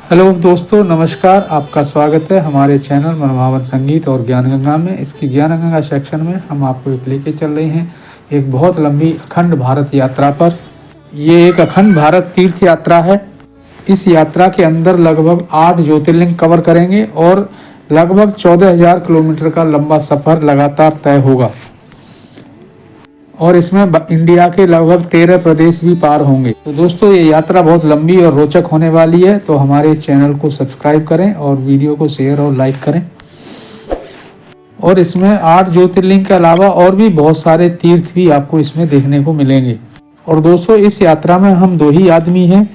Hello दोस्तों, नमस्कार। आपका स्वागत है हमारे चैनल मनभावन संगीत और ज्ञान गंगा में। इसकी ज्ञान गंगा सेक्शन में हम आपको एक लेके चल रहे हैं एक बहुत लंबी अखंड भारत यात्रा पर। ये एक अखंड भारत तीर्थ यात्रा है। इस यात्रा के अंदर लगभग 8 ज्योतिर्लिंग कवर करेंगे और लगभग 14,000 किलोमीटर का लंबा सफ़र लगातार तय होगा और इसमें इंडिया के लगभग 13 प्रदेश भी पार होंगे। तो दोस्तों, ये यात्रा बहुत लंबी और रोचक होने वाली है, तो हमारे इस चैनल को सब्सक्राइब करें और वीडियो को शेयर और लाइक करें। और इसमें 8 ज्योतिर्लिंग के अलावा और भी बहुत सारे तीर्थ भी आपको इसमें देखने को मिलेंगे। और दोस्तों, इस यात्रा में हम 2 ही आदमी हैं।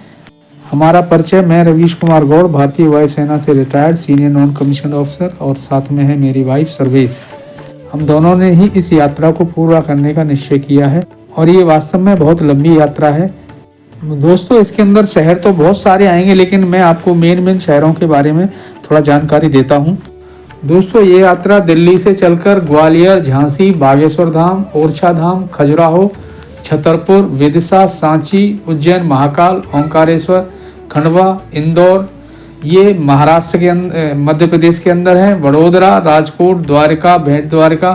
हमारा परिचय, मैं रवीश कुमार गौड़, भारतीय वायुसेना से retired senior non commission officer, और साथ में है मेरी वाइफ सर्वेश। हम दोनों ने ही इस यात्रा को पूरा करने का निश्चय किया है और ये वास्तव में बहुत लंबी यात्रा है। दोस्तों, इसके अंदर शहर तो बहुत सारे आएंगे, लेकिन मैं आपको मेन शहरों के बारे में थोड़ा जानकारी देता हूँ। दोस्तों, ये यात्रा दिल्ली से चलकर ग्वालियर, झांसी, बागेश्वर धाम, ओरछा धाम, खजुराहो, छतरपुर, विदिशा, सांची, उज्जैन, महाकाल, ओंकारेश्वर, खंडवा, इंदौर, ये महाराष्ट्र के अंदर, मध्य प्रदेश के अंदर है, वडोदरा, राजकोट, द्वारका, भेंट द्वारका,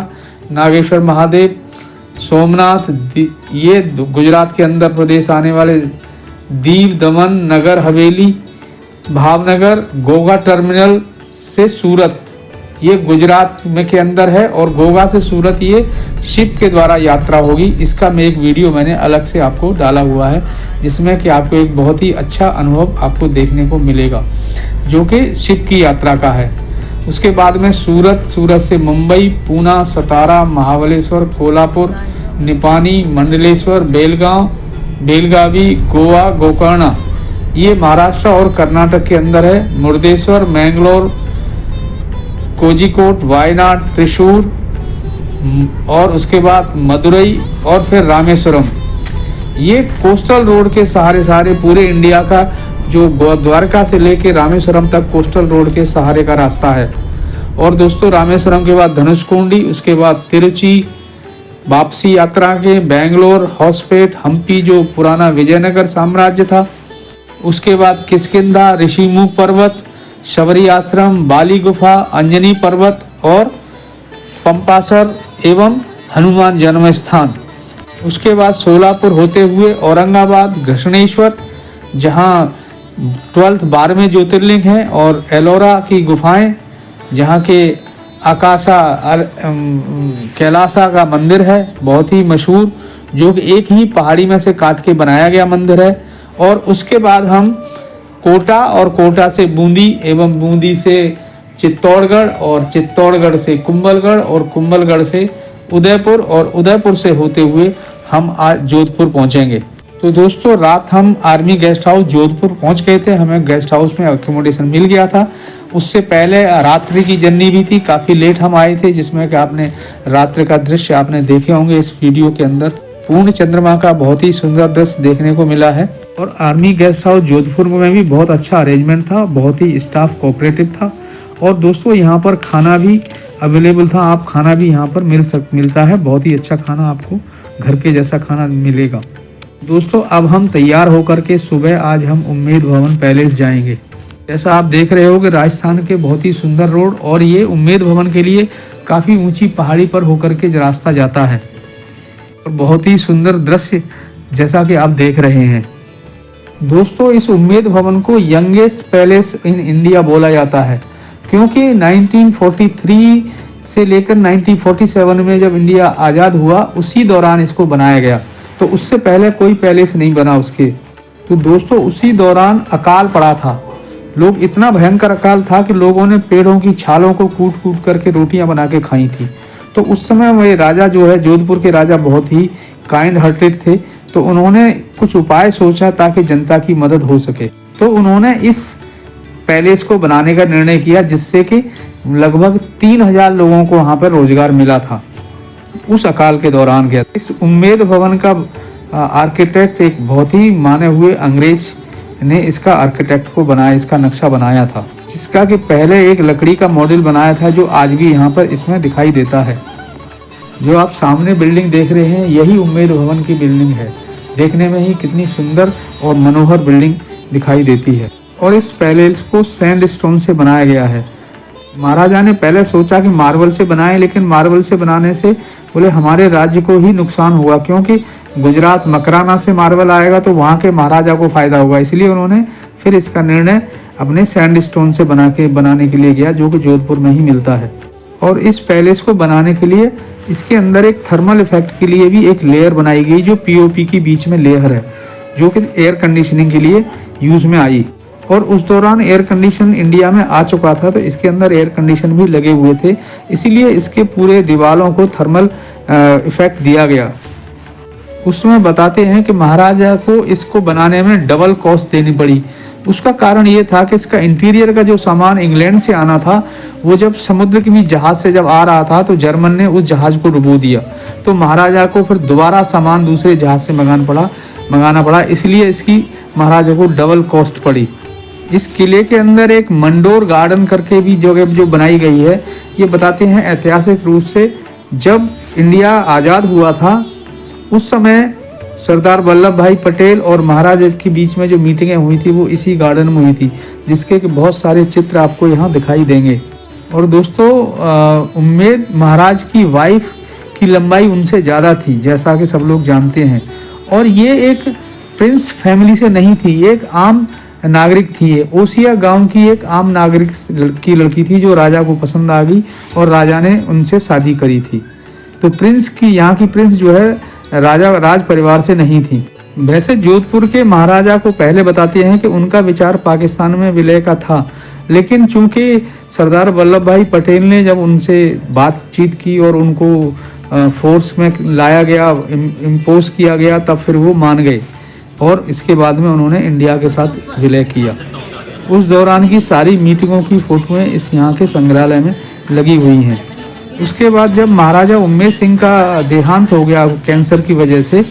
नागेश्वर महादेव, सोमनाथ, ये गुजरात के अंदर प्रदेश आने वाले, दीव, दमन, नगर हवेली, भावनगर, गोगा टर्मिनल से सूरत, ये गुजरात में के अंदर है, और गोगा से सूरत ये शिप के द्वारा यात्रा होगी। इसका मैं एक वीडियो मैंने अलग से आपको डाला हुआ है, जिसमें कि आपको एक बहुत ही अच्छा अनुभव आपको देखने को मिलेगा, जो कि शिप की यात्रा का है। उसके बाद में सूरत से मुंबई, पूना, सतारा, महाबलेश्वर, कोल्हापुर, निपानी, मंडलेश्वर, बेलगांव, बेलगावी, गोवा, गोकर्णा, ये महाराष्ट्र और कर्नाटक के अंदर है, मुर्देश्वर, मैंगलोर, कोझिकोड, वायनाड, त्रिशूर, और उसके बाद मदुरई और फिर रामेश्वरम। ये कोस्टल रोड के सहारे पूरे इंडिया का, जो द्वारका से लेके रामेश्वरम तक कोस्टल रोड के सहारे का रास्ता है। और दोस्तों, रामेश्वरम के बाद धनुषकोडी, उसके बाद तिरुचि, वापसी यात्रा के बेंगलोर, हॉसपेट, हम्पी जो पुराना विजयनगर साम्राज्य था, उसके बाद किष्किंधा, ऋषिमुख पर्वत, शबरी आश्रम, बाली गुफा, अंजनी पर्वत और पंपासर एवं हनुमान जन्म स्थान। उसके बाद सोलापुर होते हुए औरंगाबाद, घृष्णेश्वर, जहाँ 12वें ज्योतिर्लिंग हैं, और एलोरा की गुफाएं, जहाँ के कैलासा का मंदिर है, बहुत ही मशहूर, जो कि एक ही पहाड़ी में से काट के बनाया गया मंदिर है। और उसके बाद हम कोटा, और कोटा से बूंदी, एवं बूंदी से चित्तौड़गढ़, और चित्तौड़गढ़ से कुंभलगढ़, और कुंभलगढ़ से उदयपुर, और उदयपुर से होते हुए हम आज जोधपुर पहुंचेंगे। तो दोस्तों, रात हम आर्मी गेस्ट हाउस जोधपुर पहुंच गए थे। हमें गेस्ट हाउस में अकोमोडेशन मिल गया था। उससे पहले रात्रि की जर्नी भी थी, काफ़ी लेट हम आए थे, जिसमें कि आपने रात्रि का दृश्य आपने देखे होंगे इस वीडियो के अंदर। पूर्ण चंद्रमा का बहुत ही सुंदर दृश्य देखने को मिला है। और आर्मी गेस्ट हाउस जोधपुर में भी बहुत अच्छा अरेंजमेंट था, बहुत ही स्टाफ कोऑपरेटिव था। और दोस्तों, यहाँ पर खाना भी अवेलेबल था, आप खाना भी यहाँ पर मिलता है, बहुत ही अच्छा खाना, आपको घर के जैसा खाना मिलेगा। दोस्तों, अब हम तैयार होकर के सुबह आज हम उम्मेद भवन पैलेस जाएंगे। जैसा आप देख रहे हो कि राजस्थान के बहुत ही सुंदर रोड, और ये उम्मेद भवन के लिए काफ़ी ऊंची पहाड़ी पर होकर के रास्ता जाता है, और बहुत ही सुंदर दृश्य जैसा कि आप देख रहे हैं। दोस्तों, इस उम्मेद भवन को यंगेस्ट पैलेस इन इंडिया बोला जाता है, क्योंकि 1943 से लेकर 1947 में जब इंडिया आज़ाद हुआ, उसी दौरान इसको बनाया गया। तो उससे पहले कोई पैलेस नहीं बना उसके। तो दोस्तों, उसी दौरान अकाल पड़ा था। लोग, इतना भयंकर अकाल था कि लोगों ने पेड़ों की छालों को कूट कूट करके रोटियां बना के खाई थी। तो उस समय वह राजा जो है, जोधपुर के राजा बहुत ही काइंड हार्टेड थे। तो उन्होंने कुछ उपाय सोचा ताकि जनता की मदद हो सके। तो उन्होंने इस पैलेस को बनाने का निर्णय किया, जिससे कि लगभग 3,000 लोगों को वहाँ पर रोजगार मिला था उस अकाल के दौरान गया। इस उम्मेद भवन का आर्किटेक्ट एक बहुत ही माने हुए अंग्रेज ने इसका आर्किटेक्ट को बनाया, इसका नक्शा बनाया था, जिसका कि पहले एक लकड़ी का मॉडल बनाया था, जो आज भी यहाँ पर इसमें दिखाई देता है। जो आप सामने बिल्डिंग देख रहे हैं, यही उम्मेद भवन की बिल्डिंग है। देखने में ही कितनी सुंदर और मनोहर बिल्डिंग दिखाई देती है। और इस पैलेस को सैंडस्टोन से बनाया गया है। महाराजा ने पहले सोचा कि मार्बल से बनाएं, लेकिन मार्बल से बनाने से बोले हमारे राज्य को ही नुकसान होगा, क्योंकि गुजरात मकराना से मार्बल आएगा तो वहाँ के महाराजा को फायदा होगा। इसलिए उन्होंने फिर इसका निर्णय अपने सैंडस्टोन से बनाने के लिए किया, जो कि जोधपुर में ही मिलता है। और इस पैलेस को बनाने के लिए इसके अंदर एक थर्मल इफेक्ट के लिए भी एक लेयर बनाई गई, जो पीओपी की बीच में लेयर है, जो कि एयर कंडीशनिंग के लिए यूज में आई। और उस दौरान एयर कंडीशन इंडिया में आ चुका था, तो इसके अंदर एयर कंडीशन भी लगे हुए थे, इसीलिए इसके पूरे दीवारों को थर्मल इफेक्ट दिया गया। उसमें बताते हैं कि महाराजा को इसको बनाने में डबल कॉस्ट देनी पड़ी। उसका कारण ये था कि इसका इंटीरियर का जो सामान इंग्लैंड से आना था, वो जब समुद्र के बीच जहाज से जब आ रहा था तो जर्मन ने उस जहाज को डुबो दिया, तो महाराजा को फिर दोबारा सामान दूसरे जहाज से मंगाना पड़ा, इसलिए इसकी महाराजा को डबल कॉस्ट पड़ी। इस किले के अंदर एक मंडोर गार्डन करके भी जगह जो बनाई गई है, ये बताते हैं ऐतिहासिक रूप से जब इंडिया आज़ाद हुआ था उस समय सरदार वल्लभ भाई पटेल और महाराजा के बीच में जो मीटिंगें हुई थी वो इसी गार्डन में हुई थी, जिसके कि बहुत सारे चित्र आपको यहाँ दिखाई देंगे। और दोस्तों उम्मेद महाराज की वाइफ की लंबाई उनसे ज़्यादा थी, जैसा कि सब लोग जानते हैं, और ये एक प्रिंस फैमिली से नहीं थी, एक आम नागरिक थी। ओसिया गांव की एक आम नागरिक की लड़की थी जो राजा को पसंद आ गई और राजा ने उनसे शादी करी थी। तो प्रिंस की यहाँ की प्रिंस जो है राज परिवार से नहीं थी। वैसे जोधपुर के महाराजा को पहले बताते हैं कि उनका विचार पाकिस्तान में विलय का था, लेकिन चूंकि सरदार वल्लभ भाई पटेल ने जब उनसे बातचीत की और उनको फोर्स में लाया गया, इम्पोज किया गया, तब फिर वो मान गए और इसके बाद में उन्होंने इंडिया के साथ विलय किया। उस दौरान की सारी मीटिंगों की फोटोएं इस यहाँ के संग्रहालय में लगी हुई हैं। उसके बाद जब महाराजा उम्मेद सिंह का देहांत हो गया कैंसर की वजह से,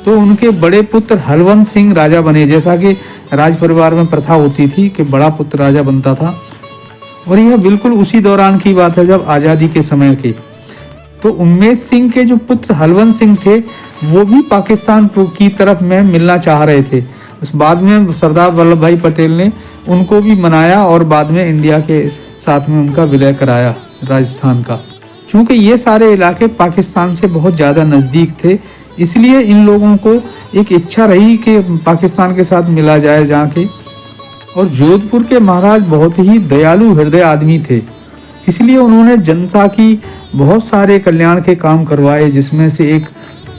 तो उनके बड़े पुत्र हलवंत सिंह राजा बने, जैसा कि राज परिवार में प्रथा होती थी कि बड़ा पुत्र राजा बनता था। और यह बिल्कुल उसी दौरान की बात है जब आज़ादी के समय की। तो उम्मेद सिंह के जो पुत्र हलवंत सिंह थे वो भी पाकिस्तान की तरफ में मिलना चाह रहे थे। उस बाद में सरदार वल्लभ भाई पटेल ने उनको भी मनाया और बाद में इंडिया के साथ में उनका विलय कराया राजस्थान का। चूँकि ये सारे इलाके पाकिस्तान से बहुत ज़्यादा नज़दीक थे, इसलिए इन लोगों को एक इच्छा रही कि पाकिस्तान के साथ मिला जाए जाके। और जोधपुर के महाराज बहुत ही दयालु हृदय आदमी थे, इसलिए उन्होंने जनता की बहुत सारे कल्याण के काम करवाए, जिसमें से एक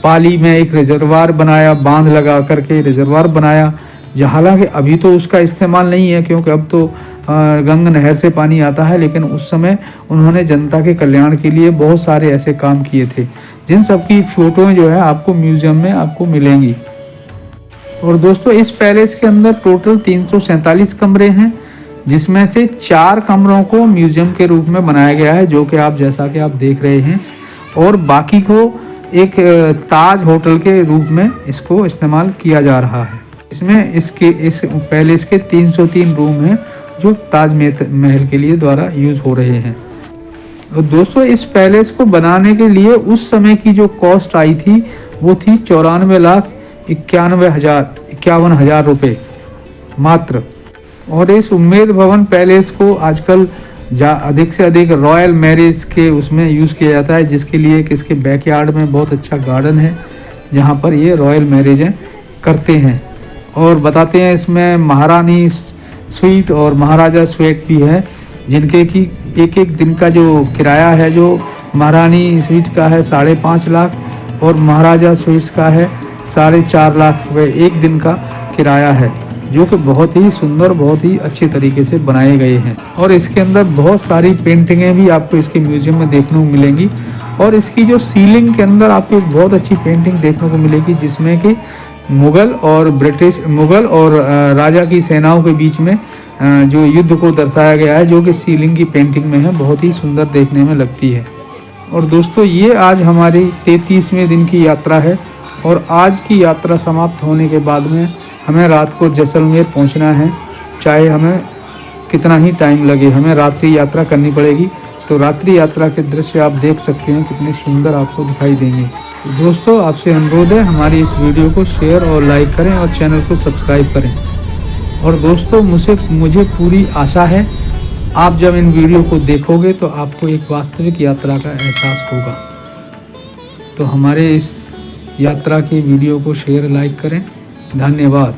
पाली में एक रिजर्वायर बनाया, बांध लगा करके रिजर्वायर बनाया। हालांकि अभी तो उसका इस्तेमाल नहीं है क्योंकि अब तो गंगा नहर से पानी आता है, लेकिन उस समय उन्होंने जनता के कल्याण के लिए बहुत सारे ऐसे काम किए थे, जिन सब की फोटोएं जो है आपको म्यूजियम में आपको मिलेंगी। और दोस्तों इस पैलेस के अंदर टोटल 347 कमरे हैं, जिसमें से 4 कमरों को म्यूजियम के रूप में बनाया गया है, जो कि आप जैसा कि आप देख रहे हैं, और बाकी को एक ताज होटल के रूप में इसको इस्तेमाल किया जा रहा है। इसमें इस पैलेस के 303 रूम हैं जो ताज महल के लिए द्वारा यूज हो रहे हैं। और दोस्तों इस पैलेस को बनाने के लिए उस समय की जो कॉस्ट आई थी वो थी 94,51,000 रुपये मात्र। और इस उम्मेद भवन पैलेस को आजकल अधिक से अधिक रॉयल मैरिज के उसमें यूज़ किया जाता है, जिसके लिए कि इसके बैकयार्ड में बहुत अच्छा गार्डन है जहाँ पर ये रॉयल मैरिजें करते हैं। और बताते हैं इसमें महारानी स्वीट और महाराजा स्वीट भी है, जिनके की एक एक दिन का जो किराया है, जो महारानी स्वीट का है 5.5 लाख और महाराजा स्वीट्स का है 4.5 लाख रुपये एक दिन का किराया है, जो कि बहुत ही सुंदर, बहुत ही अच्छे तरीके से बनाए गए हैं। और इसके अंदर बहुत सारी पेंटिंगें भी आपको इसके म्यूजियम में देखने को मिलेंगी। और इसकी जो सीलिंग के अंदर आपको एक बहुत अच्छी पेंटिंग देखने को मिलेगी, जिसमें कि मुगल और राजा की सेनाओं के बीच में जो युद्ध को दर्शाया गया है, जो कि सीलिंग की पेंटिंग में है, बहुत ही सुंदर देखने में लगती है। और दोस्तों ये आज हमारी 33वें दिन की यात्रा है, और आज की यात्रा समाप्त होने के बाद में हमें रात को जैसलमेर पहुंचना है, चाहे हमें कितना ही टाइम लगे, हमें रात्रि यात्रा करनी पड़ेगी। तो रात्रि यात्रा के दृश्य आप देख सकते हैं कितने सुंदर आपको दिखाई देंगे। तो दोस्तों आपसे अनुरोध है हमारी इस वीडियो को शेयर और लाइक करें और चैनल को सब्सक्राइब करें। और दोस्तों मुझे पूरी आशा है आप जब इन वीडियो को देखोगे तो आपको एक वास्तविक यात्रा का एहसास होगा। तो हमारे इस यात्रा की वीडियो को शेयर लाइक करें। धन्यवाद।